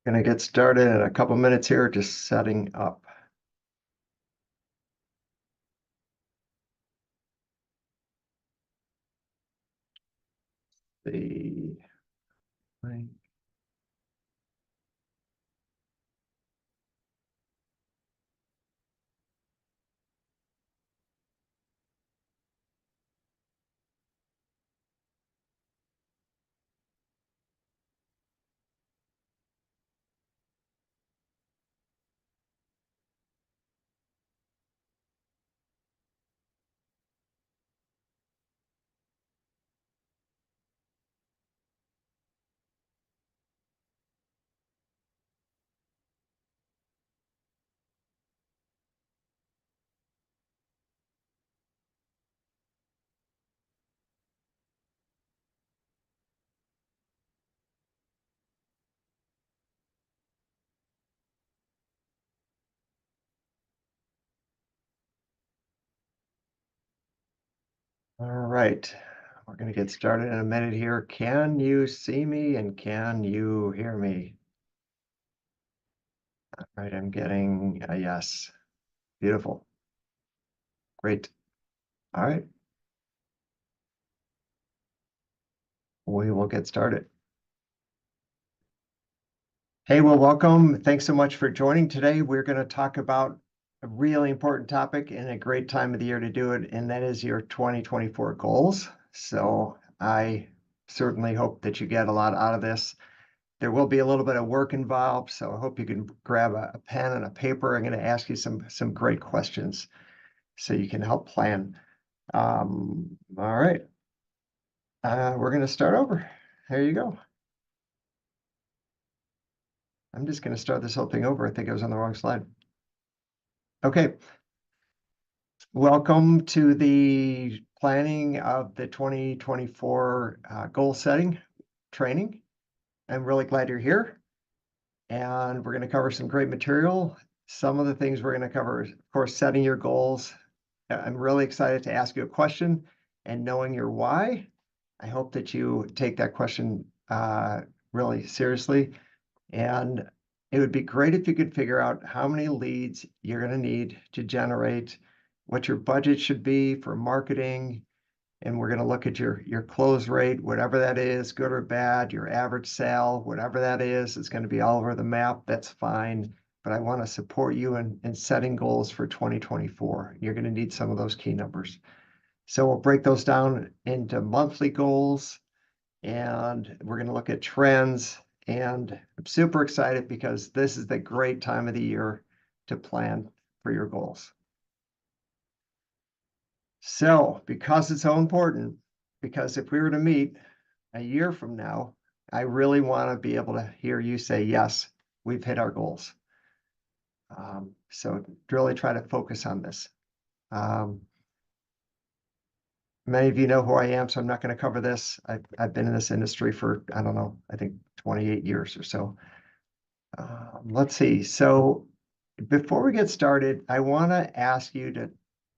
Gonna get started in a couple minutes here, just setting up. The link. All right, we're gonna get started in a minute here. Can you see me and can you hear me? All right, I'm getting a yes. Beautiful. Great. All right, we will get started. Hey, well, welcome. Thanks so much for joining today. We're going to talk about a really important topic and a great time of the year to do it, and that is your 2024 goals. So I certainly hope that you get a lot out of this. There will be a little bit of work involved, so I hope you can grab a pen and a paper. I'm going to ask you some great questions so you can help plan. All right, we're going to start over. There you go. I'm just going to start this whole thing over. I think I was on the wrong slide. Okay. Welcome to the planning of the 2024 goal setting training. I'm really glad you're here. And we're going to cover some great material. Some of the things we're going to cover, of course, setting your goals. I'm really excited to ask you a question and knowing your why. I hope that you take that question really seriously. And it would be great if you could figure out how many leads you're going to need to generate, what your budget should be for marketing. And we're going to look at your close rate, whatever that is, good or bad, your average sale, whatever that is, it's going to be all over the map. That's fine. But I want to support you in setting goals for 2024. You're going to need some of those key numbers. So we'll break those down into monthly goals, and we're going to look at trends. And I'm super excited because this is the great time of the year to plan for your goals. So, because it's so important, because if we were to meet a year from now, I really want to be able to hear you say, yes, we've hit our goals. So really try to focus on this. Many of you know who I am, so I'm not going to cover this. I've been in this industry for, I don't know, I think 28 years or so. Let's see. So before we get started, I want to ask you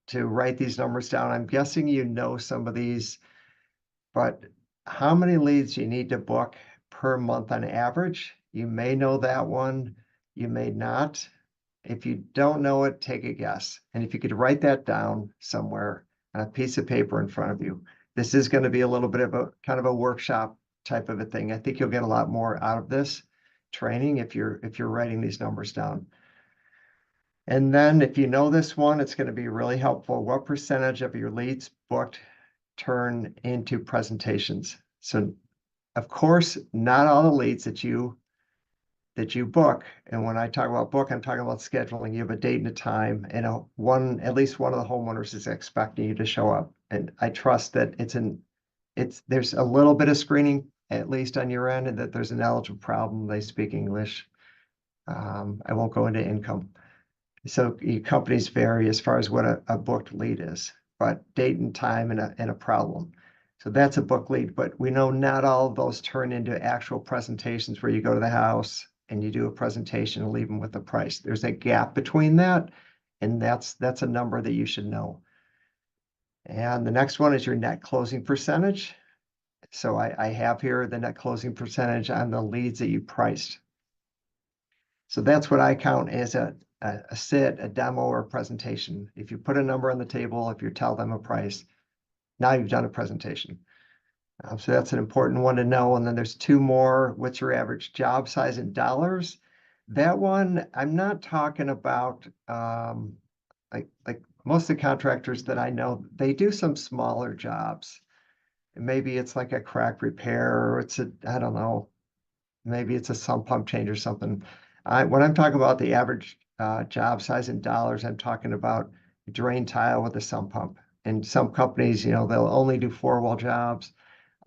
to write these numbers down. I'm guessing you know some of these, but how many leads you need to book per month on average? You may know that one, you may not. If you don't know it, take a guess. And if you could write that down somewhere on a piece of paper in front of you. This is going to be a little bit of a kind of a workshop type of a thing. I think you'll get a lot more out of this training if you're writing these numbers down. And then if you know this one, it's going to be really helpful. What percentage of your leads booked turn into presentations? So of course, not all the leads that you book, and when I talk about book, I'm talking about scheduling. You have a date and a time, and at least one of the homeowners is expecting you to show up. And I trust that there's a little bit of screening, at least on your end, and that there's an eligible problem. They speak English. I won't go into income. So companies vary as far as what a booked lead is, but date and time and a problem. So that's a book lead, but we know not all of those turn into actual presentations where you go to the house and you do a presentation and leave them with the price. There's a gap between that, and that's a number that you should know. And the next one is your net closing percentage. So I have here the net closing percentage on the leads that you priced. So that's what I count as a sit, a demo, or a presentation. If you put a number on the table, if you tell them a price, now you've done a presentation. So that's an important one to know. And then there's two more. What's your average job size in dollars? That one, I'm not talking about like most of the contractors that I know, they do some smaller jobs. And maybe it's like a crack repair, or I don't know, maybe it's a sump pump change or something. When I'm talking about the average job size in dollars, I'm talking about drain tile with a sump pump. And some companies, they'll only do 4-well jobs.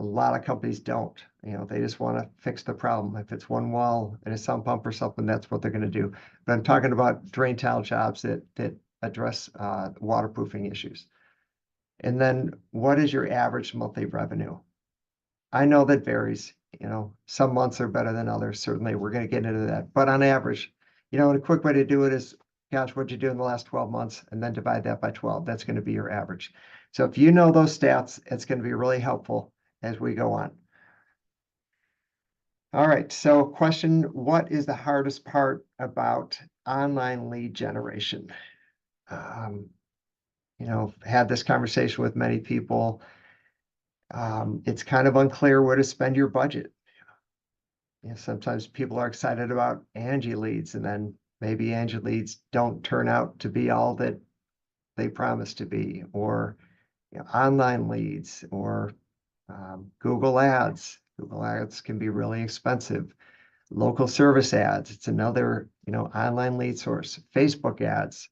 A lot of companies don't. They just want to fix the problem. If it's one well and a sump pump or something, that's what they're going to do. But I'm talking about drain tile jobs that address waterproofing issues. And then what is your average monthly revenue? I know that varies. Some months are better than others. Certainly, we're going to get into that. But on average, and a quick way to do it is, gosh, what'd you do in the last 12 months? And then divide that by 12. That's going to be your average. So if you know those stats, it's going to be really helpful as we go on. All right. So question, what is the hardest part about online lead generation? Had this conversation with many people. It's kind of unclear where to spend your budget. Sometimes people are excited about Angie leads, and then maybe Angie leads don't turn out to be all that they promised to be, or online leads, or Google ads. Google ads can be really expensive. Local service ads, it's another online lead source. Facebook ads,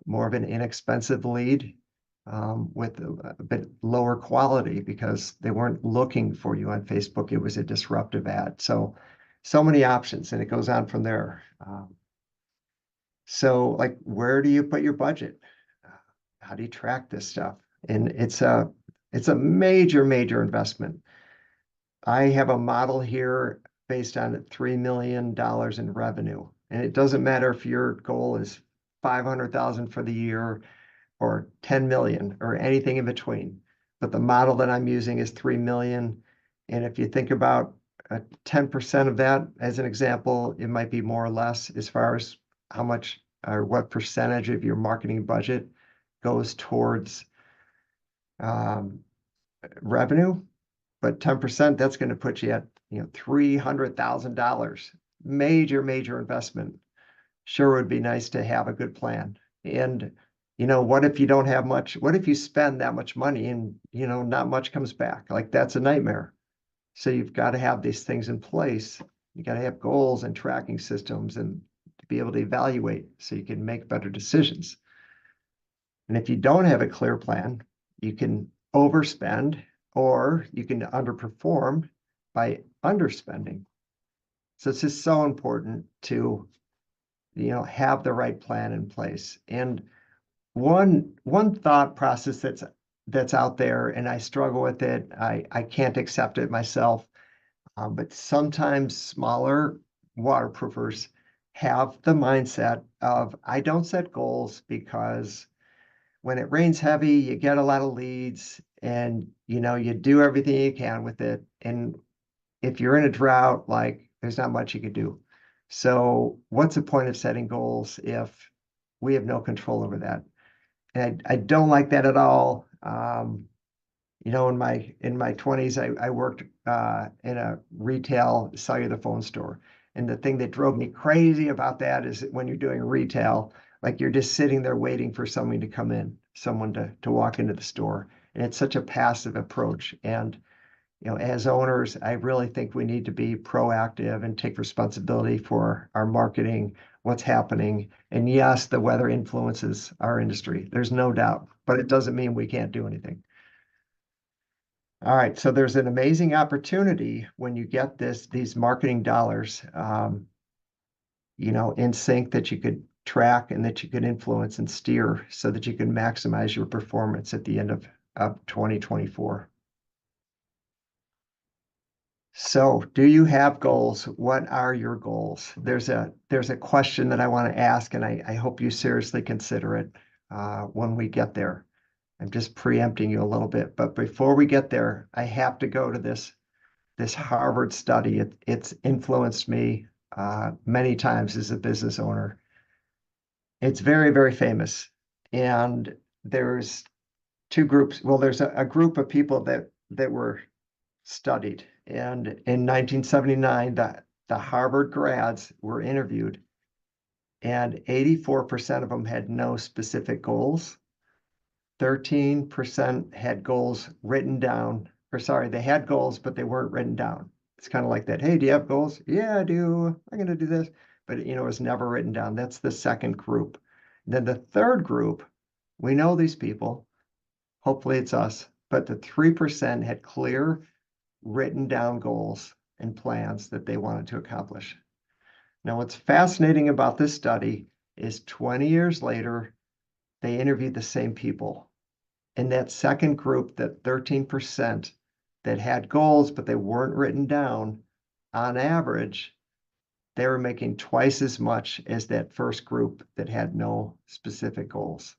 more of an inexpensive lead with a bit lower quality because they weren't looking for you on Facebook. It was a disruptive ad. So many options, and it goes on from there. So like, where do you put your budget? How do you track this stuff? And it's a major, major investment. I have a model here based on $3 million in revenue. And it doesn't matter if your goal is 500,000 for the year or 10 million or anything in between. But the model that I'm using is 3 million. And if you think about 10% of that as an example, it might be more or less as far as how much or what percentage of your marketing budget goes towards revenue. But 10%, that's going to put you at $300,000. Major, major investment. Sure would be nice to have a good plan. And what if you don't have much? What if you spend that much money and not much comes back? Like, that's a nightmare. So you've got to have these things in place. You got to have goals and tracking systems and to be able to evaluate so you can make better decisions. And if you don't have a clear plan, you can overspend or you can underperform by underspending. So it's just so important to have the right plan in place. And one thought process that's out there, and I struggle with it. I can't accept it myself. But sometimes smaller waterproofers have the mindset of, I don't set goals because when it rains heavy, you get a lot of leads and you do everything you can with it. And if you're in a drought, like, there's not much you can do. So what's the point of setting goals if we have no control over that? And I don't like that at all. In my 20s, I worked in a retail cellular phone store. And the thing that drove me crazy about that is that when you're doing retail, like, you're just sitting there waiting for someone to come in, someone to walk into the store. And it's such a passive approach. And as owners, I really think we need to be proactive and take responsibility for our marketing, what's happening. And yes, the weather influences our industry. There's no doubt, but it doesn't mean we can't do anything. All right, so there's an amazing opportunity when you get these marketing dollars, in sync, that you could track and that you could influence and steer so that you can maximize your performance at the end of 2024. So, do you have goals? What are your goals? There's a question that I want to ask, and I hope you seriously consider it when we get there. I'm just preempting you a little bit, but before we get there, I have to go to this Harvard study. It's influenced me many times as a business owner. It's very, very famous. And there's two groups. Well, there's a group of people that were studied. And in 1979, the Harvard grads were interviewed, and 84% of them had no specific goals. 13% had goals written down, or sorry, they had goals, but they weren't written down. It's kind of like that. Hey, do you have goals? Yeah, I do. I'm going to do this. But, it was never written down. That's the second group. Then the third group, we know these people. Hopefully it's us. But the 3% had clear written down goals and plans that they wanted to accomplish. Now, what's fascinating about this study is 20 years later, they interviewed the same people. In that second group, that 13% that had goals, but they weren't written down, on average, they were making twice as much as that first group that had no specific goals.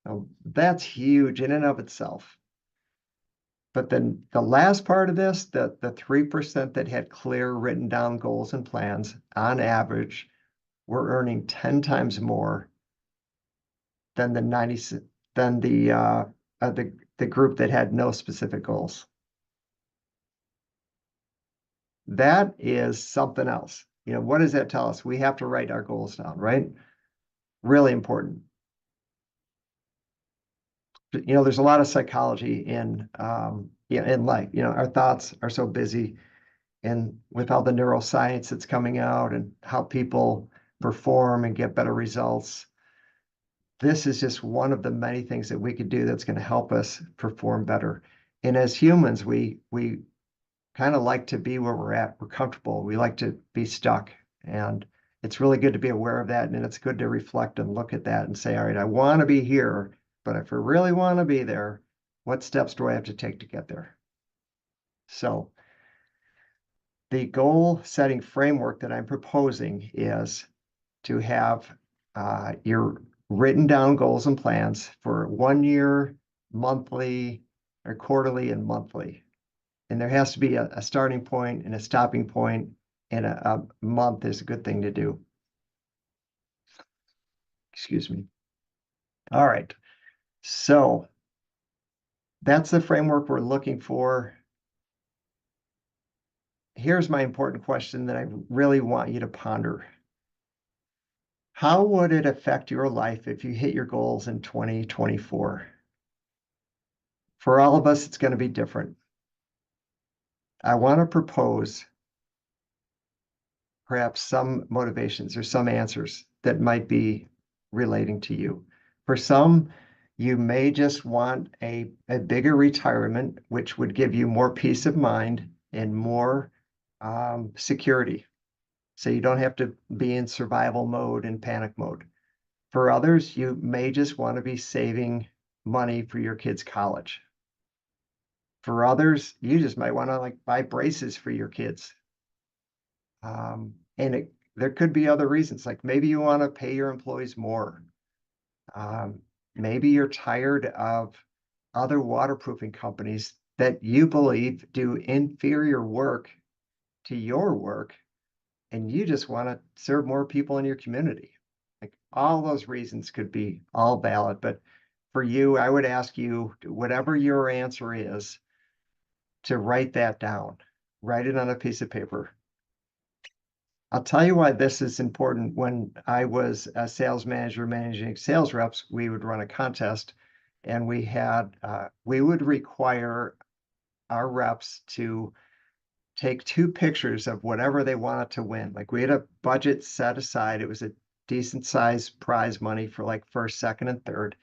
Now, that's huge in and of itself. But then the last part of this, the 3% that had clear written down goals and plans, on average, were earning 10 times more than the 90 than the group that had no specific goals. That is something else. What does that tell us? We have to write our goals down, right? Really important. There's a lot of psychology in life. Our thoughts are so busy, and with all the neuroscience that's coming out and how people perform and get better results, this is just one of the many things that we could do that's going to help us perform better. And as humans, we kind of like to be where we're at. We're comfortable. We like to be stuck. And it's really good to be aware of that. And it's good to reflect and look at that and say, all right, I want to be here, but if I really want to be there, what steps do I have to take to get there? So the goal setting framework that I'm proposing is to have your written down goals and plans for 1 year, monthly, or quarterly and monthly. And there has to be a starting point and a stopping point, and a month is a good thing to do. Excuse me. All right. So that's the framework we're looking for. Here's my important question that I really want you to ponder. How would it affect your life if you hit your goals in 2024? For all of us, it's going to be different. I want to propose perhaps some motivations or some answers that might be relating to you. For some, you may just want a bigger retirement, which would give you more peace of mind and more security. So you don't have to be in survival mode and panic mode. For others, you may just want to be saving money for your kids' college. For others, you just might want to buy braces for your kids. And there could be other reasons, like maybe you want to pay your employees more. Maybe you're tired of other waterproofing companies that you believe do inferior work to your work, and you just want to serve more people in your community. Like all those reasons could be all valid, but for you, I would ask you, whatever your answer is, to write that down. Write it on a piece of paper. I'll tell you why this is important. When I was a sales manager managing sales reps, we would run a contest, and we would require our reps to take 2 pictures of whatever they wanted to win. Like we had a budget set aside. It was a decent sized prize money for like first, second, and third.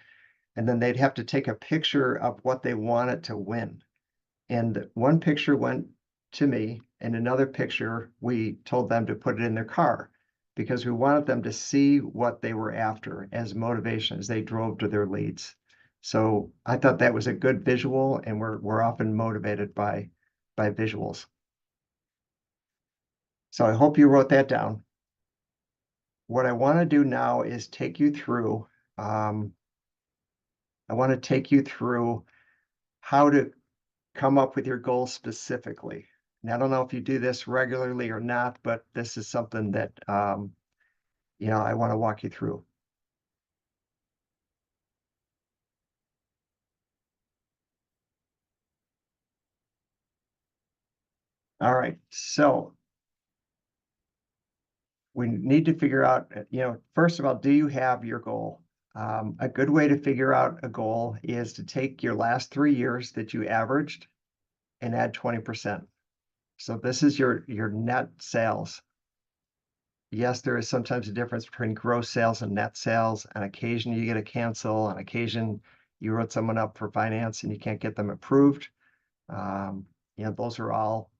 And then they'd have to take a picture of what they wanted to win. And one picture went to me, and another picture, we told them to put it in their car because we wanted them to see what they were after as motivation as they drove to their leads. So I thought that was a good visual, and we're often motivated by visuals. So I hope you wrote that down. What I want to do now is take you through, I want to take you through how to come up with your goals specifically. And I don't know if you do this regularly or not, but this is something that, I want to walk you through. All right, so we need to figure out, first of all, do you have your goal? A good way to figure out a goal is to take your last 3 years that you averaged and add 20%. So this is your net sales. Yes, there is sometimes a difference between gross sales and net sales. On occasion, you get a cancel. On occasion, you wrote someone up for finance and you can't get them approved. Those are all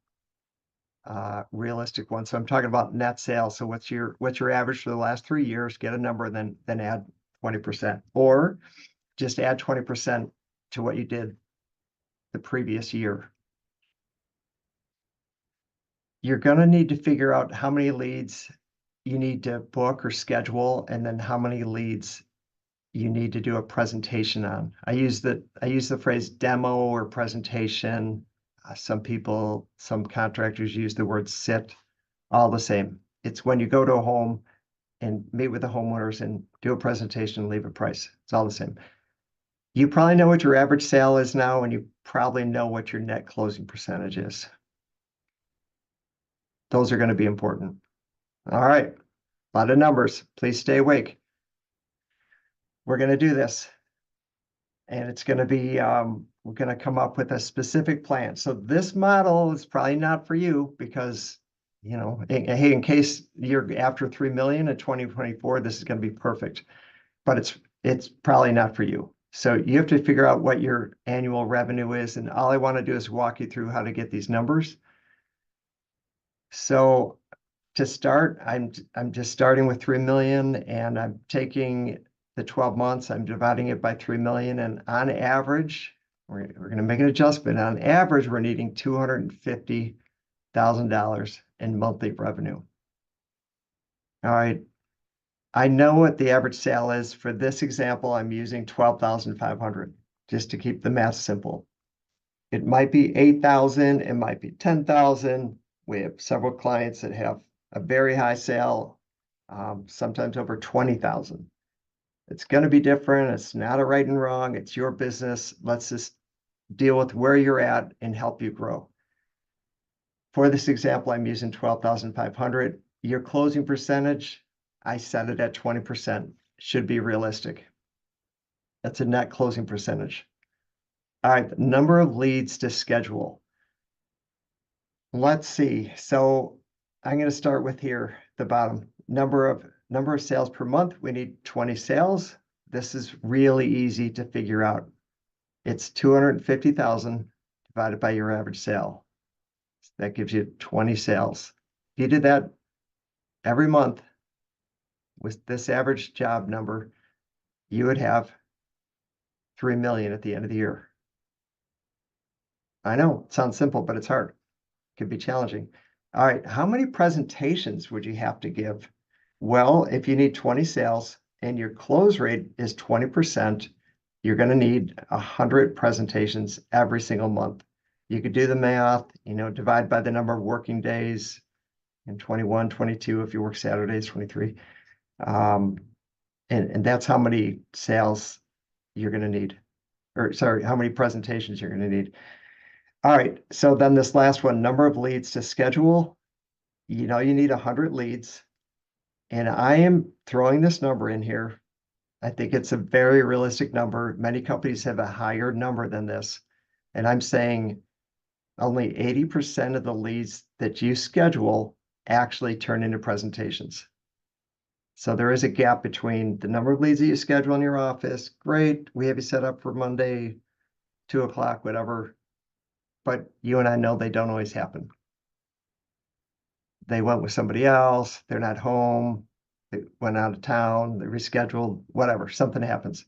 realistic ones. So I'm talking about net sales. So what's your average for the last 3 years? Get a number, then add 20%, or just add 20% to what you did the previous year. You're going to need to figure out how many leads you need to book or schedule, and then how many leads you need to do a presentation on. I use the phrase demo or presentation. Some contractors use the word sit, all the same. It's when you go to a home and meet with the homeowners and do a presentation and leave a price. It's all the same. You probably know what your average sale is now, and you probably know what your net closing percentage is. Those are going to be important. All right, a lot of numbers. Please stay awake. We're going to do this. And it's going to be, we're going to come up with a specific plan. So this model is probably not for you because, hey, in case you're after 3 million in 2024, this is going to be perfect, but it's probably not for you. So you have to figure out what your annual revenue is. And all I want to do is walk you through how to get these numbers. So to start, I'm just starting with 3 million, and I'm taking the 12 months, I'm dividing it by 3 million, and on average, we're going to make an adjustment. On average, we're needing $250,000 in monthly revenue. All right. I know what the average sale is. For this example, I'm using 12,500 just to keep the math simple. It might be 8,000, it might be 10,000. We have several clients that have a very high sale, sometimes over 20,000. It's going to be different. It's not a right and wrong. It's your business. Let's just deal with where you're at and help you grow. For this example, I'm using 12,500. Your closing percentage, I set it at 20%. Should be realistic. That's a net closing percentage. All right, the number of leads to schedule. Let's see. So I'm going to start with here, the bottom. Number of sales per month. We need 20 sales. This is really easy to figure out. It's 250,000 divided by your average sale. That gives you 20 sales. If you did that every month with this average job number, you would have 3 million at the end of the year. I know it sounds simple, but it's hard. It could be challenging. All right, how many presentations would you have to give? Well, if you need 20 sales and your close rate is 20%, you're going to need 100 presentations every single month. You could do the math, divide by the number of working days in 21, 22, if you work Saturdays, 23. And that's how many sales you're going to need. Or sorry, how many presentations you're going to need. All right, so then this last one, number of leads to schedule. You need 100 leads. And I am throwing this number in here. I think it's a very realistic number. Many companies have a higher number than this. And I'm saying only 80% of the leads that you schedule actually turn into presentations. So there is a gap between the number of leads that you schedule in your office. Great, we have you set up for Monday, 2 o'clock, whatever. But you and I know they don't always happen. They went with somebody else, they're not home, they went out of town, they rescheduled, whatever, something happens.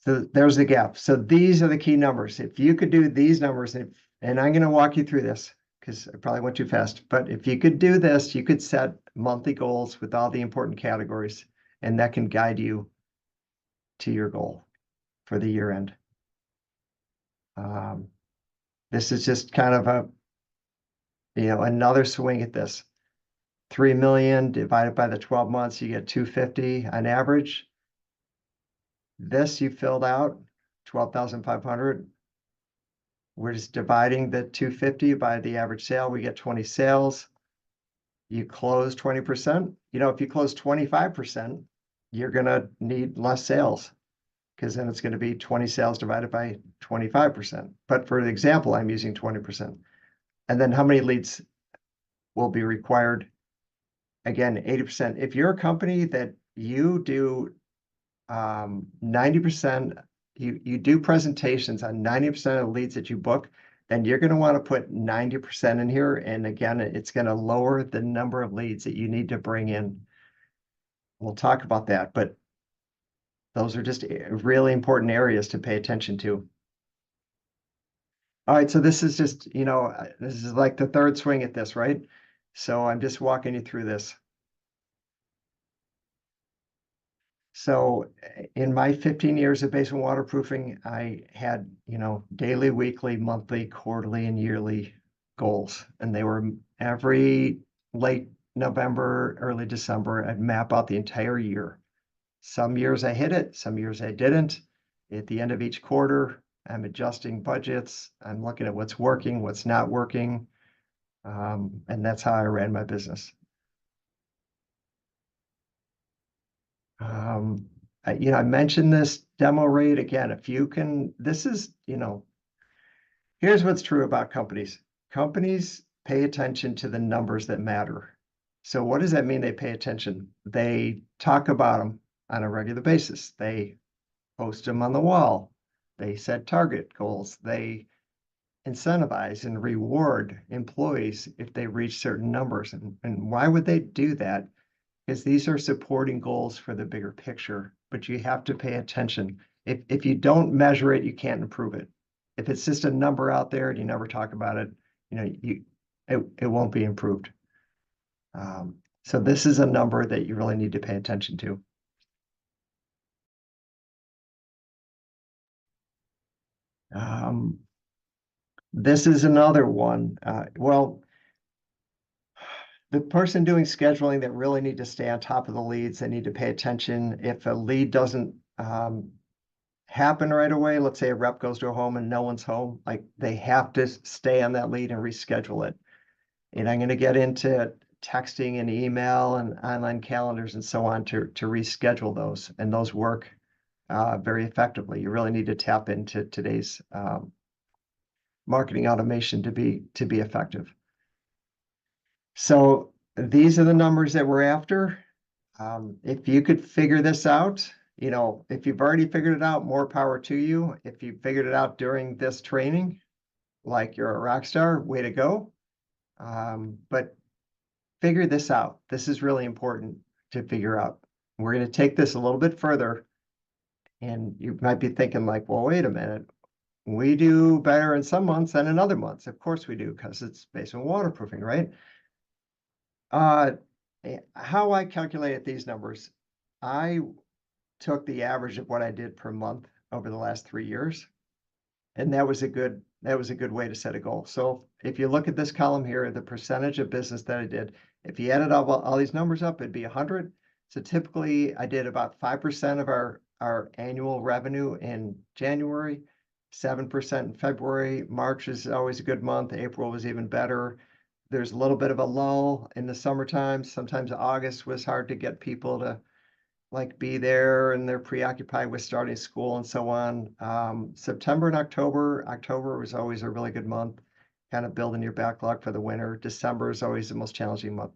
So there's the gap. So these are the key numbers. If you could do these numbers, and I'm going to walk you through this because I probably went too fast, but if you could do this, you could set monthly goals with all the important categories, and that can guide you to your goal for the year end. This is just kind of another swing at this. 3 million divided by the 12 months, you get 250 on average. This you filled out, 12,500. We're just dividing the 250 by the average sale. We get 20 sales. You close 20%. If you close 25%, you're going to need less sales because then it's going to be 20 sales divided by 25%. But for the example, I'm using 20%. And then how many leads will be required? Again, 80%. If you're a company that you do 90%, you do presentations on 90% of the leads that you book, then you're going to want to put 90% in here. And again, it's going to lower the number of leads that you need to bring in. We'll talk about that, but those are just really important areas to pay attention to. All right, so this is just, this is like the third swing at this, right? So I'm just walking you through this. So in my 15 years of basement waterproofing, I had, daily, weekly, monthly, quarterly, and yearly goals. And they were every late November, early December, I'd map out the entire year. Some years I hit it, some years I didn't. At the end of each quarter, I'm adjusting budgets. I'm looking at what's working, what's not working. And that's how I ran my business. I mentioned this demo rate again. If you can, this is, here's what's true about companies. Companies pay attention to the numbers that matter. So what does that mean they pay attention? They talk about them on a regular basis. They post them on the wall. They set target goals. They incentivize and reward employees if they reach certain numbers. And why would they do that? Because these are supporting goals for the bigger picture, but you have to pay attention. If you don't measure it, you can't improve it. If it's just a number out there and you never talk about it, it won't be improved. So this is a number that you really need to pay attention to. This is another one. Well, the person doing scheduling that really need to stay on top of the leads, they need to pay attention. If a lead doesn't happen right away, let's say a rep goes to a home and no one's home, like they have to stay on that lead and reschedule it. And I'm going to get into texting and email and online calendars and so on to reschedule those, and those work very effectively. You really need to tap into today's marketing automation to be effective. So these are the numbers that we're after. If you could figure this out, if you've already figured it out, more power to you. If you figured it out during this training, like you're a rock star, way to go. But figure this out. This is really important to figure out. We're going to take this a little bit further. And you might be thinking like, well, wait a minute. We do better in some months than in other months. Of course we do, because it's basement waterproofing, right? How I calculated these numbers, I took the average of what I did per month over the last 3 years, and that was a good way to set a goal. So if you look at this column here, the percentage of business that I did, if you added all these numbers up, it'd be 100. So typically I did about 5% of our annual revenue in January, 7% in February. March is always a good month. April was even better. There's a little bit of a lull in the summertime. Sometimes August was hard to get people to be there, and they're preoccupied with starting school and so on. September and October was always a really good month, kind of building your backlog for the winter. December is always the most challenging month.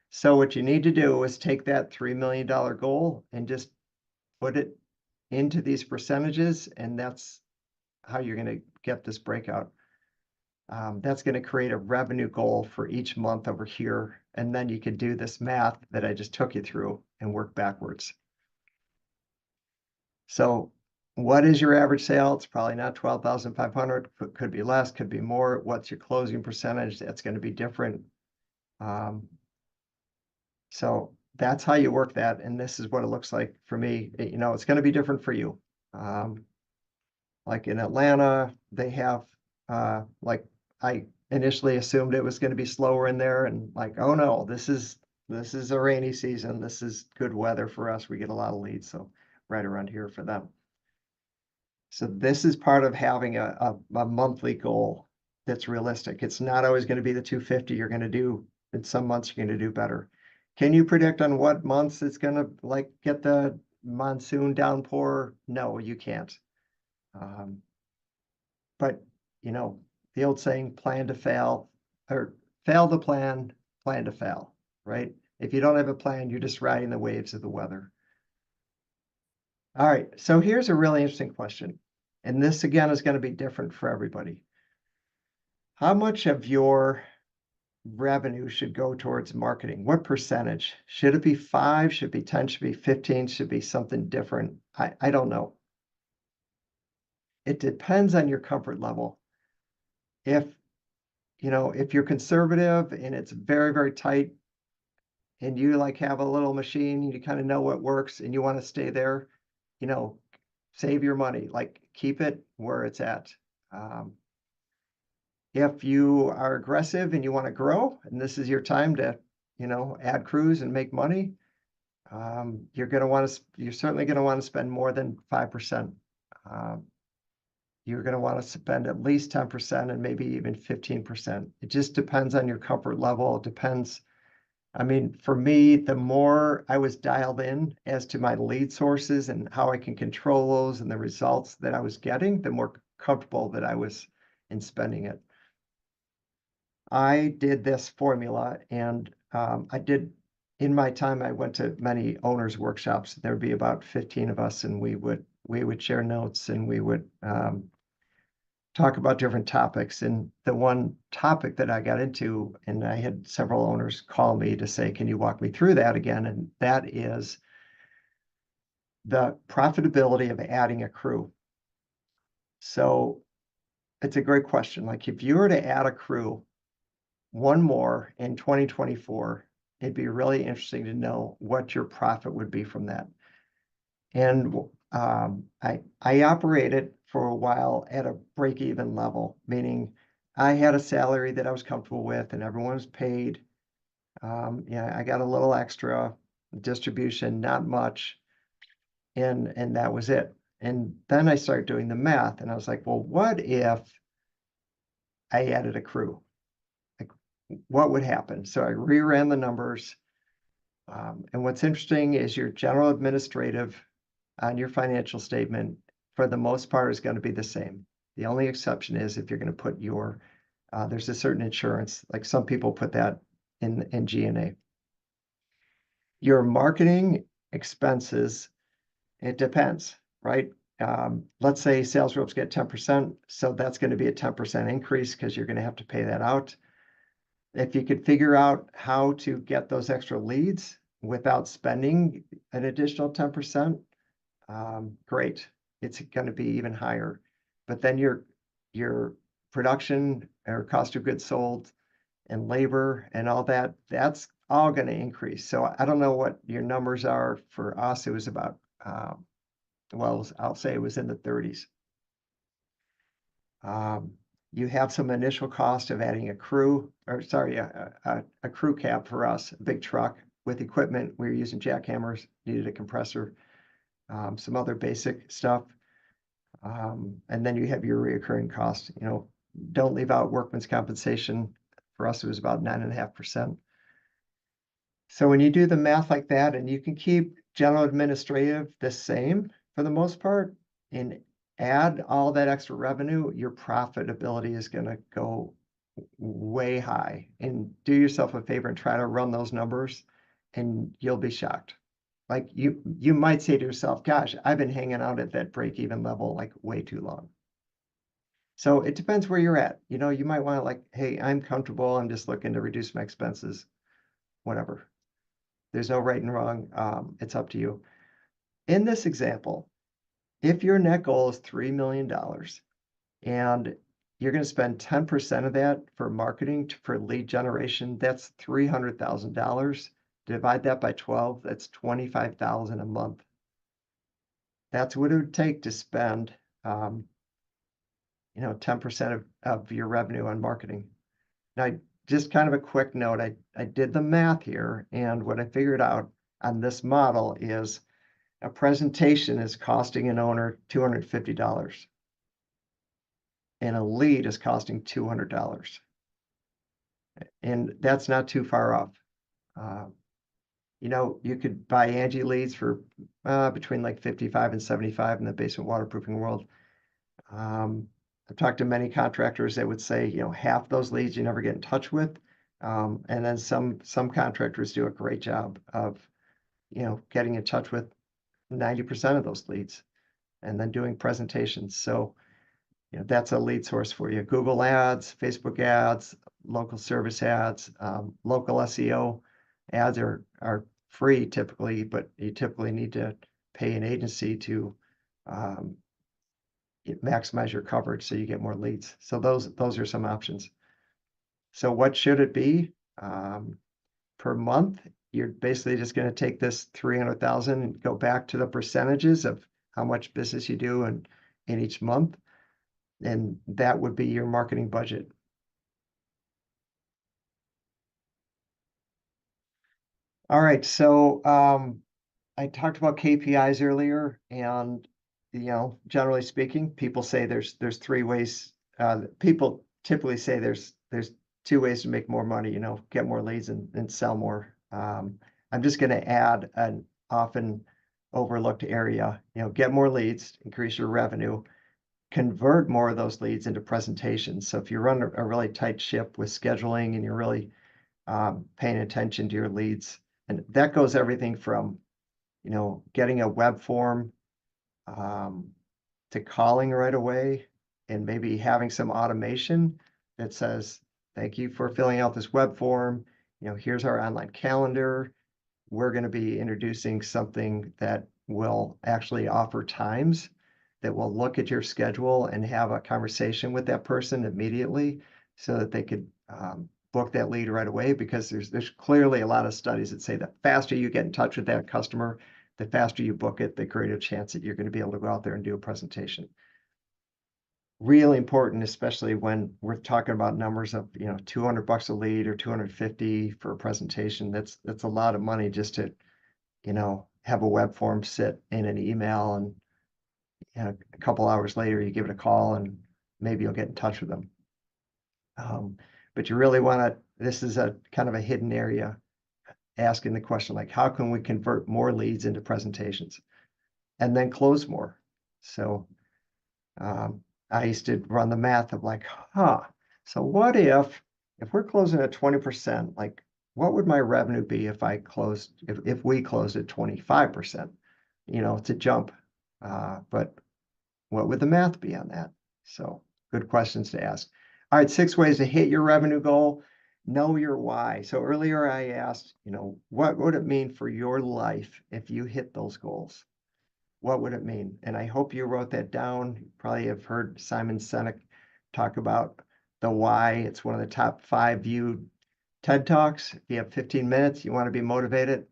So what you need to do is take that $3 million goal and just put it into these percentages, and that's how you're going to get this breakout. That's going to create a revenue goal for each month over here. And then you can do this math that I just took you through and work backwards. So what is your average sale? It's probably not 12,500. Could be less, could be more. What's your closing percentage? That's going to be different. So that's how you work that. And this is what it looks like for me. It's going to be different for you. Like in Atlanta, they have, I initially assumed it was going to be slower in there and like, oh no, this is a rainy season. This is good weather for us. We get a lot of leads. So right around here for them. So this is part of having a monthly goal that's realistic. It's not always going to be the 250 you're going to do. In some months, you're going to do better. Can you predict on what months it's going to like get the monsoon downpour? No, you can't. But you know, the old saying, plan to fail, or fail to plan, plan to fail, right? If you don't have a plan, you're just riding the waves of the weather. All right, so here's a really interesting question. And this again is going to be different for everybody. How much of your revenue should go towards marketing? What percentage? Should it be 5? Should it be 10? Should it be 15? Should it be something different? I don't know. It depends on your comfort level. If if you're conservative and it's very, very tight and you like have a little machine, you kind of know what works and you want to stay there, save your money, like keep it where it's at. If you are aggressive and you want to grow and this is your time to, add crews and make money, you're certainly going to want to spend more than 5%. You're going to want to spend at least 10% and maybe even 15%. It just depends on your comfort level. It depends. I mean, for me, the more I was dialed in as to my lead sources and how I can control those and the results that I was getting, the more comfortable that I was in spending it. I did this formula and in my time, I went to many owners workshops. There'd be about 15 of us and we would share notes and we would talk about different topics. And the one topic that I got into, and I had several owners call me to say, can you walk me through that again? And that is the profitability of adding a crew. So it's a great question. Like if you were to add a crew, one more in 2024, it'd be really interesting to know what your profit would be from that. And I operated for a while at a break-even level, meaning I had a salary that I was comfortable with and everyone was paid. I got a little extra distribution, not much, and that was it. And then I started doing the math and I was like, well, what if I added a crew? Like, what would happen? So I reran the numbers. And what's interesting is your general administrative on your financial statement, for the most part, is going to be the same. The only exception is if you're going to put there's a certain insurance, like some people put that in G&A. Your marketing expenses, it depends, right? Let's say sales reps get 10%, so that's going to be a 10% increase because you're going to have to pay that out. If you could figure out how to get those extra leads without spending an additional 10%, great. It's going to be even higher. But then your production or cost of goods sold and labor and all that, that's all going to increase. So I don't know what your numbers are. For us, it was about, well, I'll say it was in the 30s. You have some initial cost of adding a crew, or sorry, a crew cab for us, a big truck with equipment. We were using jackhammers, needed a compressor, some other basic stuff. And then you have your reoccurring cost. Don't leave out workman's compensation. For us, it was about 9.5%. So when you do the math like that, and you can keep general administrative the same for the most part, and add all that extra revenue, your profitability is going to go way high. And do yourself a favor and try to run those numbers, and you'll be shocked. Like you might say to yourself, gosh, I've been hanging out at that break-even level like way too long. So it depends where you're at. You might want to like, hey, I'm comfortable. I'm just looking to reduce my expenses, whatever. There's no right and wrong. It's up to you. In this example, if your net goal is $3 million and you're going to spend 10% of that for marketing for lead generation, that's $300,000. Divide that by 12, that's $25,000 a month. That's what it would take to spend 10% of your revenue on marketing. Now, just kind of a quick note, I did the math here, and what I figured out on this model is a presentation is costing an owner $250, and a lead is costing $200. And that's not too far off. You know, you could buy Angie leads for between like 55 and 75 in the basement waterproofing world. I've talked to many contractors that would say, you know, half those leads you never get in touch with. And then some contractors do a great job of, you know, getting in touch with 90% of those leads and then doing presentations. So, you know, that's a lead source for you. Google ads, Facebook ads, local service ads, local SEO ads are free typically, but you typically need to pay an agency to maximize your coverage so you get more leads. So those are some options. So what should it be? Per month, you're basically just going to take this 300,000 and go back to the percentages of how much business you do in each month. And that would be your marketing budget. All right, so I talked about KPIs earlier, and you know, generally speaking, people say there's three ways. People typically say there's two ways to make more money. You know, get more leads and sell more. I'm just going to add an often overlooked area. You know, get more leads, increase your revenue, convert more of those leads into presentations. So if you run a really tight ship with scheduling and you're really paying attention to your leads, and that goes everything from, you know, getting a web form to calling right away and maybe having some automation that says, thank you for filling out this web form. You know, here's our online calendar. We're going to be introducing something that will actually offer times that will look at your schedule and have a conversation with that person immediately so that they could book that lead right away, because there's clearly a lot of studies that say the faster you get in touch with that customer, the faster you book it, the greater chance that you're going to be able to go out there and do a presentation. Really important, especially when we're talking about numbers of, you know, $200 a lead or 250 for a presentation. That's a lot of money just to, you know, have a web form sit in an email, and you know, a couple hours later you give it a call and maybe you'll get in touch with them. But you really want to, this is a kind of a hidden area, asking the question like, how can we convert more leads into presentations and then close more? So I used to run the math of like, so what if we're closing at 20%, like what would my revenue be if I closed, if we closed at 25%? You know, it's a jump, but what would the math be on that? So good questions to ask. All right, 6 ways to hit your revenue goal. Know your why. So earlier I asked, you know, what would it mean for your life if you hit those goals? What would it mean? And I hope you wrote that down. You probably have heard Simon Sinek talk about the why. It's one of the top 5 viewed TED Talks. If you have 15 minutes, you want to be motivated,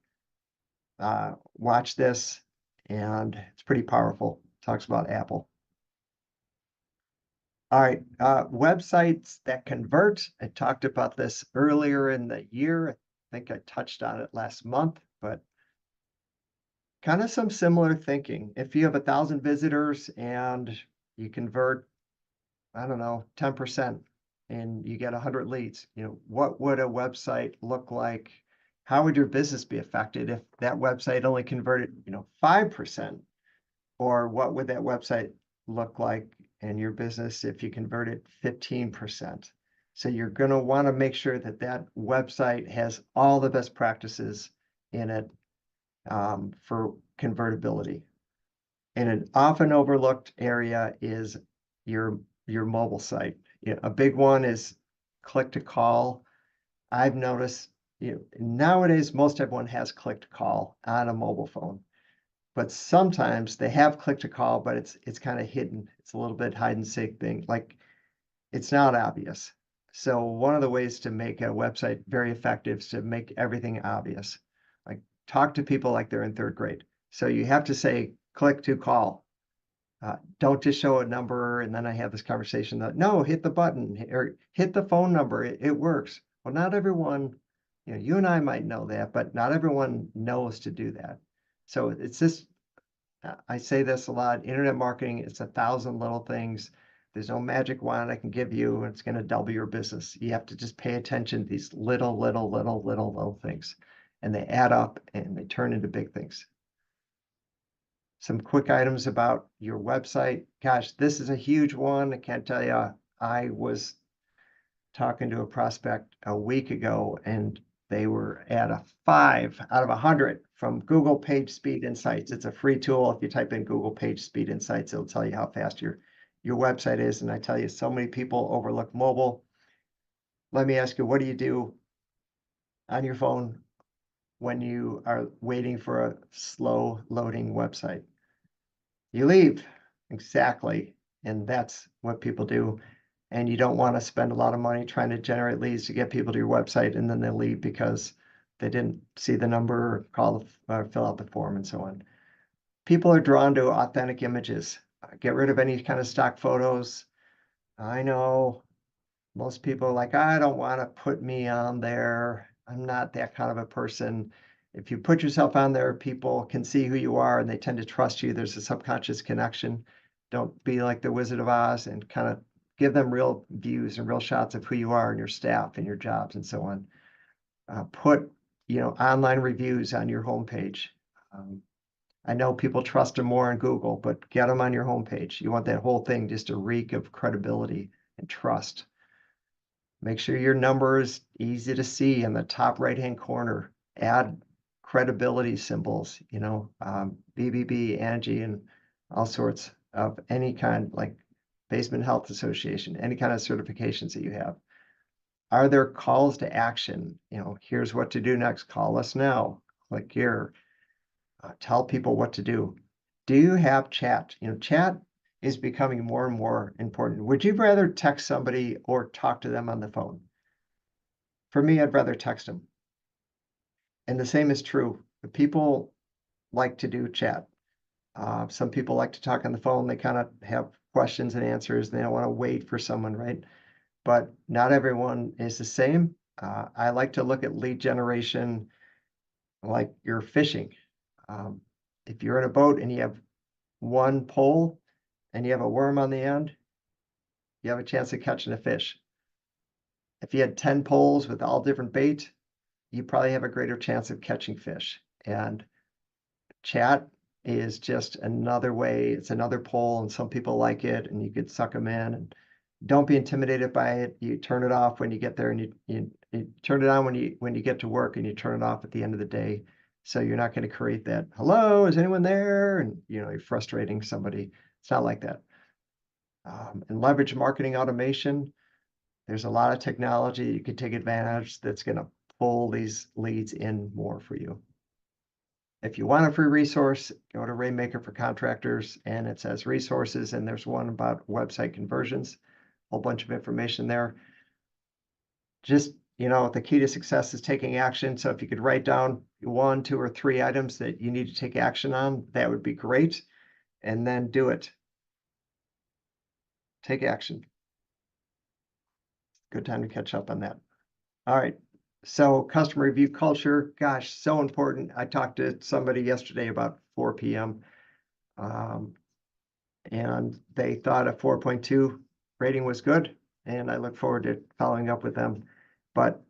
watch this, and it's pretty powerful. It talks about Apple. All right, websites that convert. I talked about this earlier in the year. I think I touched on it last month, but kind of some similar thinking. If you have 1,000 visitors and you convert, I don't know, 10% and you get 100 leads, you know, what would a website look like? How would your business be affected if that website only converted, you know, 5%? Or what would that website look like in your business if you converted 15%? So you're going to want to make sure that that website has all the best practices in it for convertibility. And an often overlooked area is your mobile site. You know, a big one is click to call. I've noticed, you know, nowadays most everyone has click to call on a mobile phone, but sometimes they have click to call, but it's kind of hidden. It's a little bit hide and seek thing. Like it's not obvious. So one of the ways to make a website very effective is to make everything obvious. Like talk to people like they're in 3rd grade. So you have to say click to call. Don't just show a number and then I have this conversation that, no, hit the button or hit the phone number. It works. Well, not everyone, you and I might know that, but not everyone knows to do that. So it's just, I say this a lot, internet marketing, it's 1,000 little things. There's no magic wand I can give you. It's going to double your business. You have to just pay attention to these little things, and they add up and they turn into big things. Some quick items about your website. Gosh, this is a huge one. I can't tell you. I was talking to a prospect a week ago, and they were at a 5 out of 100 from Google PageSpeed Insights. It's a free tool. If you type in Google PageSpeed Insights, it'll tell you how fast your website is. And I tell you, so many people overlook mobile. Let me ask you, what do you do on your phone when you are waiting for a slow loading website? You leave. Exactly. And that's what people do. And you don't want to spend a lot of money trying to generate leads to get people to your website, and then they leave because they didn't see the number or call or fill out the form and so on. People are drawn to authentic images. Get rid of any kind of stock photos. I know most people are like, I don't want to put me on there. I'm not that kind of a person. If you put yourself on there, people can see who you are and they tend to trust you. There's a subconscious connection. Don't be like the Wizard of Oz and kind of give them real views and real shots of who you are and your staff and your jobs and so on. Put, online reviews on your homepage. I know people trust them more on Google, but get them on your homepage. You want that whole thing just to reek of credibility and trust. Make sure your number is easy to see in the top right-hand corner. Add credibility symbols, BBB, Angie, and all sorts of any kind, like Basement Health Association, any kind of certifications that you have. Are there calls to action? Here's what to do next. Call us now. Click here. Tell people what to do. Do you have chat? Chat is becoming more and more important. Would you rather text somebody or talk to them on the phone? For me, I'd rather text them. And the same is true. People like to do chat. Some people like to talk on the phone. They kind of have questions and answers. They don't want to wait for someone, right? But not everyone is the same. I like to look at lead generation like you're fishing. If you're in a boat and you have one pole and you have a worm on the end, you have a chance of catching a fish. If you had 10 poles with all different bait, you probably have a greater chance of catching fish. And chat is just another way. It's another pole, and some people like it, and you could suck them in. And don't be intimidated by it. You turn it off when you get there, and you turn it on when you get to work, and you turn it off at the end of the day. So you're not going to create that, hello, is anyone there? And you're frustrating somebody. It's not like that. And leverage marketing automation. There's a lot of technology you can take advantage that's going to pull these leads in more for you. If you want a free resource, go to Rainmaker for Contractors, and it says resources, and there's one about website conversions, a whole bunch of information there. Just, the key to success is taking action. So if you could write down 1, 2, or 3 items that you need to take action on, that would be great. And then do it. Take action. Good time to catch up on that. All right. So customer review culture, gosh, so important. I talked to somebody yesterday about 4 p.m. And they thought a 4.2 rating was good. And I look forward to following up with them. But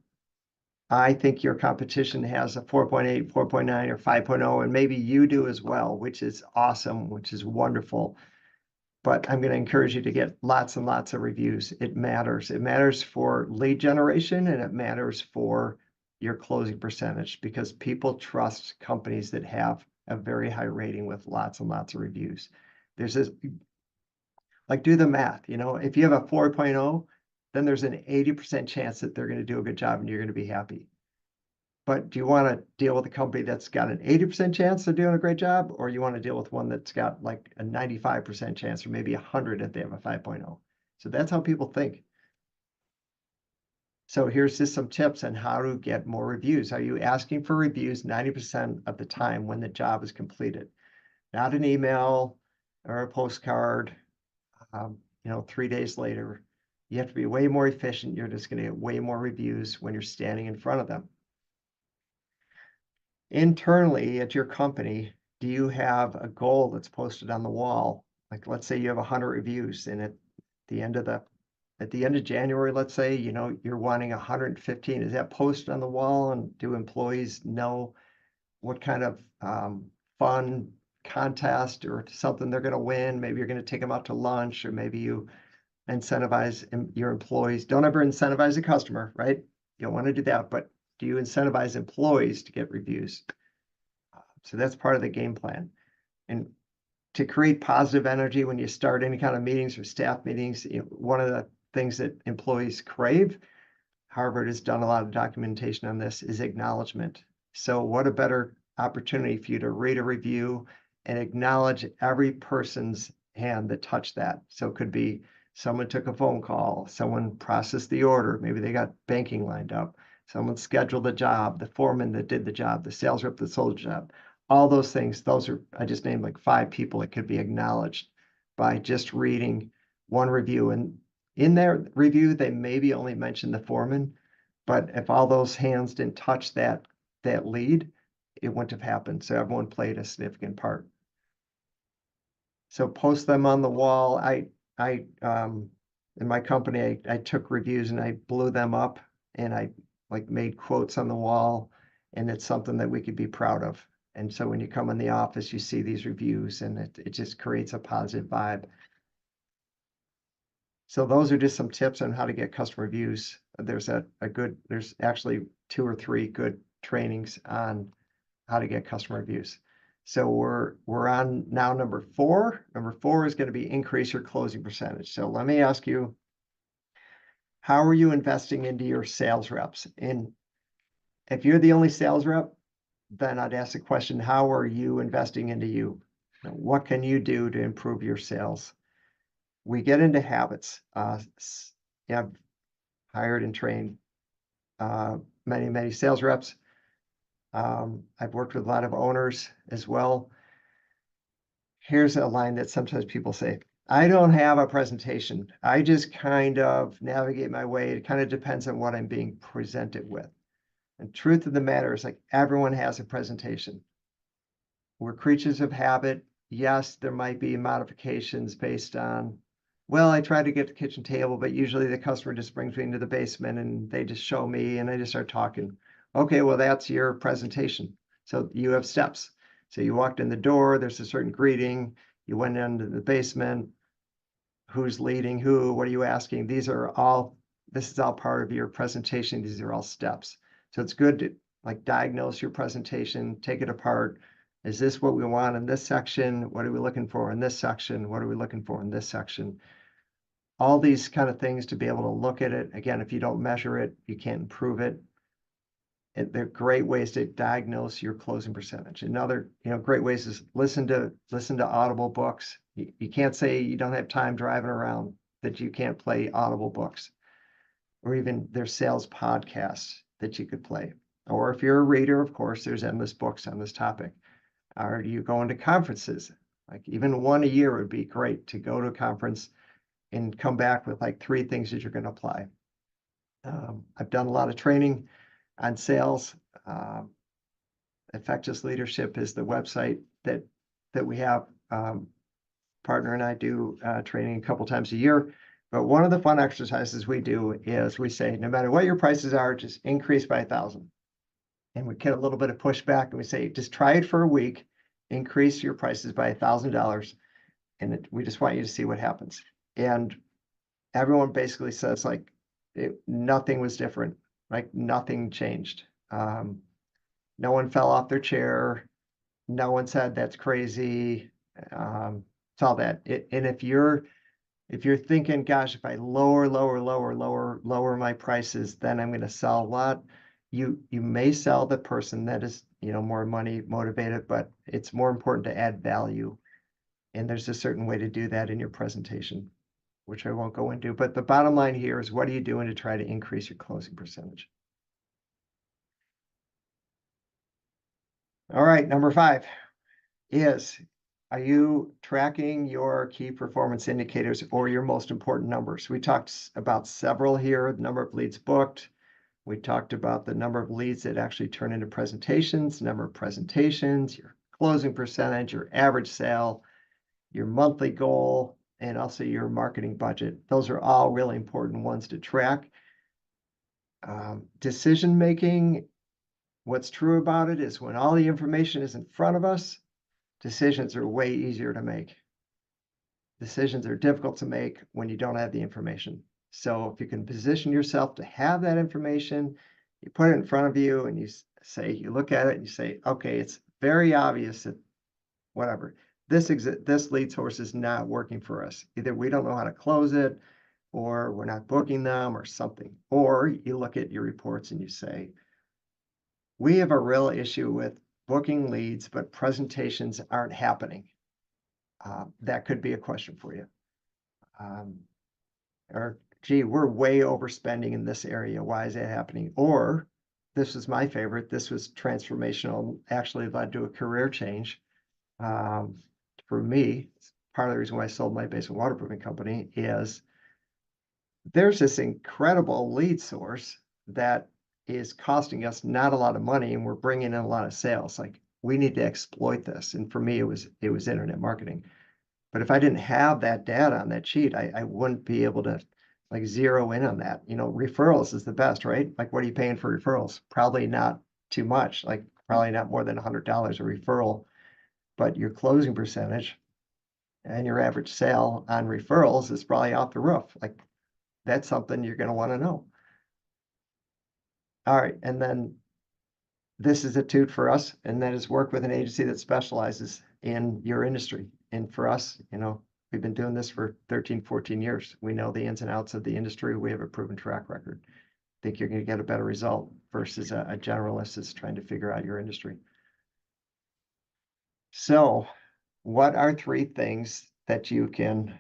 I think your competition has a 4.8, 4.9, or 5.0, and maybe you do as well, which is awesome, which is wonderful. But I'm going to encourage you to get lots and lots of reviews. It matters. It matters for lead generation, and it matters for your closing percentage, because people trust companies that have a very high rating with lots and lots of reviews. There's this, like, do the math. If you have a 4.0, then there's an 80% chance that they're going to do a good job and you're going to be happy. But do you want to deal with a company that's got an 80% chance of doing a great job, or you want to deal with one that's got like a 95% chance, or maybe 100 if they have a 5.0? So that's how people think. So here's just some tips on how to get more reviews. Are you asking for reviews 90% of the time when the job is completed? Not an email, or a postcard, 3 days later. You have to be way more efficient. You're just going to get way more reviews when you're standing in front of them. Internally at your company, do you have a goal that's posted on the wall? Like, let's say you have 100 reviews, and at the end of January, let's say, you're wanting 115. Is that posted on the wall, and do employees know what kind of fun contest or something they're going to win? Maybe you're going to take them out to lunch, or maybe you incentivize your employees. Don't ever incentivize a customer, right? You don't want to do that, but do you incentivize employees to get reviews? So that's part of the game plan. And to create positive energy when you start any kind of meetings or staff meetings, one of the things that employees crave, Harvard has done a lot of documentation on this, is acknowledgement. So what a better opportunity for you to read a review and acknowledge every person's hand that touched that. So it could be someone took a phone call, someone processed the order, maybe they got banking lined up, someone scheduled a job, the foreman that did the job, the sales rep that sold the job. All those things, I just named like 5 people that could be acknowledged by just reading one review. And in their review, they maybe only mentioned the foreman, but if all those hands didn't touch that lead, it wouldn't have happened. So everyone played a significant part. So post them on the wall. In my company, I took reviews and I blew them up, and I made quotes on the wall, and it's something that we could be proud of. And so when you come in the office, you see these reviews, and it just creates a positive vibe. So those are just some tips on how to get customer reviews. There's actually 2 or 3 good trainings on how to get customer reviews. So we're on now number 4. Number 4 is going to be increase your closing percentage. So let me ask you, how are you investing into your sales reps? And if you're the only sales rep, then I'd ask the question, how are you investing into you? What can you do to improve your sales? We get into habits. I've hired and trained many, many sales reps. I've worked with a lot of owners as well. Here's a line that sometimes people say, I don't have a presentation. I just kind of navigate my way. It kind of depends on what I'm being presented with. And truth of the matter is, like, everyone has a presentation. We're creatures of habit. Yes, there might be modifications based on, well, I try to get the kitchen table, but usually the customer just brings me into the basement and they just show me and I just start talking. Okay, well, that's your presentation. So you have steps. So you walked in the door, there's a certain greeting, you went into the basement, who's leading who, what are you asking? This is all part of your presentation. These are all steps. So it's good to diagnose your presentation, take it apart. Is this what we want in this section? What are we looking for in this section? What are we looking for in this section? All these kind of things to be able to look at it. Again, if you don't measure it, you can't improve it. They're great ways to diagnose your closing percentage. Another, great ways is listen to Audible books. You can't say you don't have time driving around that you can't play Audible books, or even there's sales podcasts that you could play. Or if you're a reader, of course, there's endless books on this topic. Or you go into conferences, even one a year would be great to go to a conference and come back with 3 things that you're going to apply. I've done a lot of training on sales. Effectus Leadership is the website that we have. Partner and I do training a couple times a year. But one of the fun exercises we do is we say, no matter what your prices are, just increase by 1,000. And we get a little bit of pushback, and we say, just try it for a week, increase your prices by $1,000, and we just want you to see what happens. And everyone basically says nothing was different, nothing changed. No one fell off their chair. No one said that's crazy. It's all that. And if you're thinking, gosh, if I lower my prices, then I'm going to sell a lot. You may sell the person that is, more money motivated, but it's more important to add value. And there's a certain way to do that in your presentation, which I won't go into. But the bottom line here is, what are you doing to try to increase your closing percentage? All right, number 5 is, Are you tracking your key performance indicators or your most important numbers? We talked about several here, the number of leads booked. We talked about the number of leads that actually turn into presentations, number of presentations, your closing percentage, your average sale, your monthly goal, and also your marketing budget. Those are all really important ones to track. Decision making, what's true about it is when all the information is in front of us, decisions are way easier to make. Decisions are difficult to make when you don't have the information. So if you can position yourself to have that information, you put it in front of you and you look at it and you say, okay, it's very obvious that whatever, this lead source is not working for us. Either we don't know how to close it, or we're not booking them or something. Or you look at your reports and you say, we have a real issue with booking leads, but presentations aren't happening. That could be a question for you. Or, gee, we're way overspending in this area. Why is that happening? Or, this is my favorite. This was transformational, actually led to a career change. For me, part of the reason why I sold my basement waterproofing company is there's this incredible lead source that is costing us not a lot of money, and we're bringing in a lot of sales. Like, we need to exploit this. And for me, it was internet marketing. But if I didn't have that data on that sheet, I wouldn't be able to like zero in on that. Referrals is the best, right? Like, what are you paying for referrals? Probably not too much, like probably not more than $100 a referral, but your closing percentage and your average sale on referrals is probably off the roof. Like, that's something you're going to want to know. All right. And then this is a toot for us, and that is work with an agency that specializes in your industry. And for us, we've been doing this for 13, 14 years. We know the ins and outs of the industry. We have a proven track record. I think you're going to get a better result versus a generalist that's trying to figure out your industry. So what are three things that you can,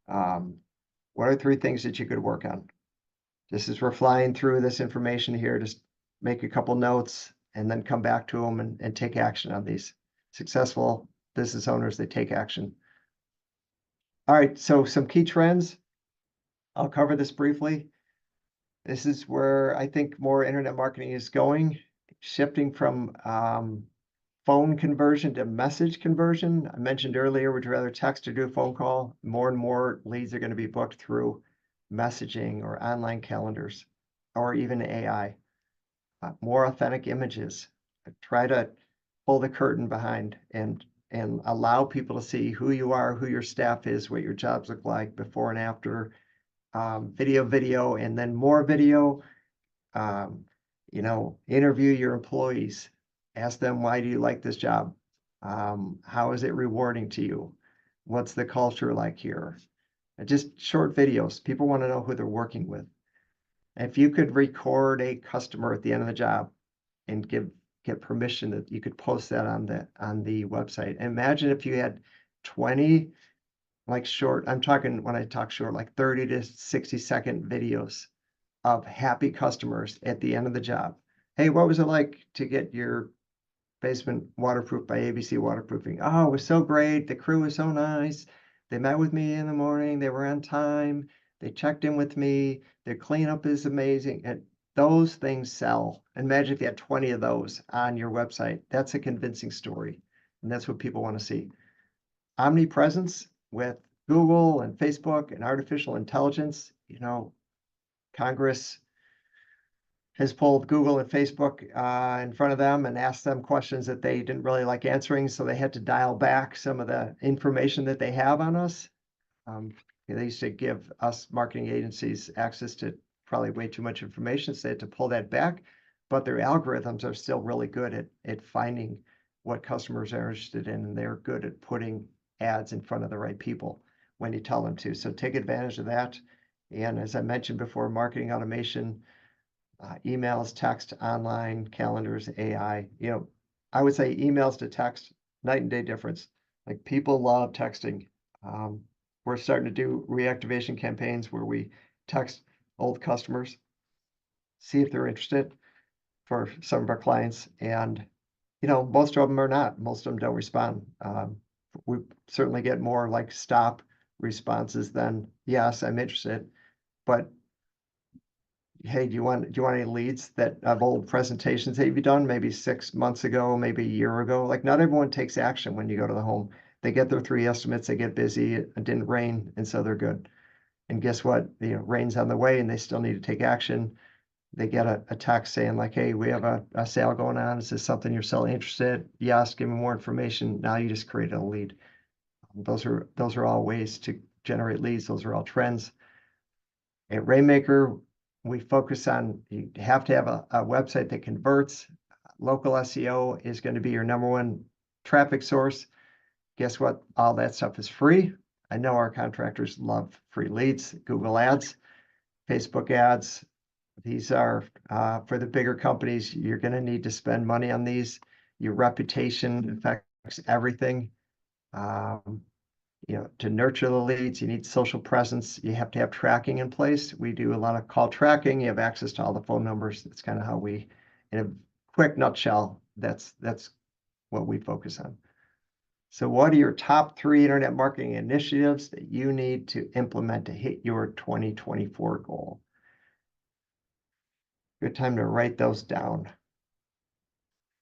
what are three things that you could work on? Just as we're flying through this information here, just make a couple notes and then come back to them and take action on these. Successful business owners, they take action. All right, so some key trends. I'll cover this briefly. This is where I think more internet marketing is going, shifting from phone conversion to message conversion. I mentioned earlier, would you rather text or do a phone call? More and more leads are going to be booked through messaging or online calendars or even AI. More authentic images. Try to pull the curtain behind and allow people to see who you are, who your staff is, what your jobs look like before and after. Video, and then more video. Interview your employees. Ask them, why do you like this job? How is it rewarding to you? What's the culture like here? Just short videos. People want to know who they're working with. If you could record a customer at the end of the job and get permission that you could post that on the website. Imagine if you had 20 like short, I'm talking, when I talk short, like 30 to 60-second videos of happy customers at the end of the job. Hey, what was it like to get your basement waterproofed by ABC Waterproofing? Oh, it was so great. The crew was so nice. They met with me in the morning. They were on time. They checked in with me. Their cleanup is amazing. And those things sell. Imagine if you had 20 of those on your website. That's a convincing story. And that's what people want to see. Omnipresence with Google and Facebook and artificial intelligence. Congress has pulled Google and Facebook in front of them and asked them questions that they didn't really like answering, so they had to dial back some of the information that they have on us. They used to give us marketing agencies access to probably way too much information, so they had to pull that back, but their algorithms are still really good at finding what customers are interested in, and they're good at putting ads in front of the right people when you tell them to. So take advantage of that. And as I mentioned before, marketing automation, emails, text, online, calendars, AI. I would say emails to text, night and day difference. Like, people love texting. We're starting to do reactivation campaigns where we text old customers, see if they're interested for some of our clients. And, most of them are not. Most of them don't respond. we certainly get more like stop responses than, yes, I'm interested. But hey, do you want any leads that of old presentations that you've done maybe 6 months ago, maybe a year ago? Like not everyone takes action when you go to the home. They get their 3 estimates, they get busy, it didn't rain, and so they're good. And guess what? Rain's on the way and they still need to take action. They get a text saying like, hey, we have a sale going on. Is this something you're still interested? Yes, give me more information. Now you just created a lead. Those are all ways to generate leads. Those are all trends. At Rainmaker, we focus on, you have to have a website that converts. Local SEO is going to be your #1 traffic source. Guess what? All that stuff is free. I know our contractors love free leads, Google ads, Facebook ads. These are for the bigger companies. You're going to need to spend money on these. Your reputation affects everything. To nurture the leads, you need social presence. You have to have tracking in place. We do a lot of call tracking. You have access to all the phone numbers. That's kind of how we, in a quick nutshell, that's what we focus on. So what are your top 3 internet marketing initiatives that you need to implement to hit your 2024 goal? Good time to write those down.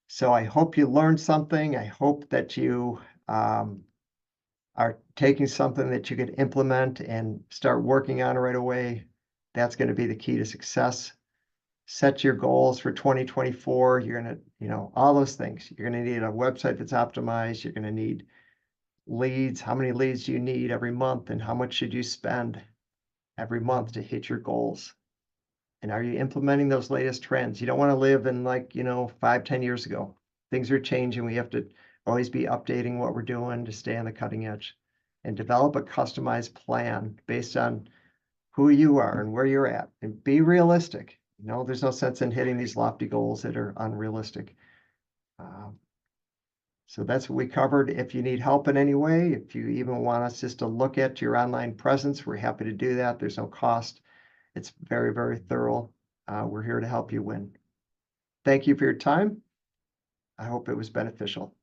So I hope you learned something. I hope that you are taking something that you could implement and start working on right away. That's going to be the key to success. Set your goals for 2024. You're going to, all those things. You're going to need a website that's optimized. You're going to need leads. How many leads do you need every month? And how much should you spend every month to hit your goals? And are you implementing those latest trends? You don't want to live in 5-10 years ago. Things are changing. We have to always be updating what we're doing to stay on the cutting edge and develop a customized plan based on who you are and where you're at, and be realistic. There's no sense in hitting these lofty goals that are unrealistic. So that's what we covered. If you need help in any way, if you even want us just to look at your online presence, we're happy to do that. There's no cost. It's very, very thorough. We're here to help you win. Thank you for your time. I hope it was beneficial.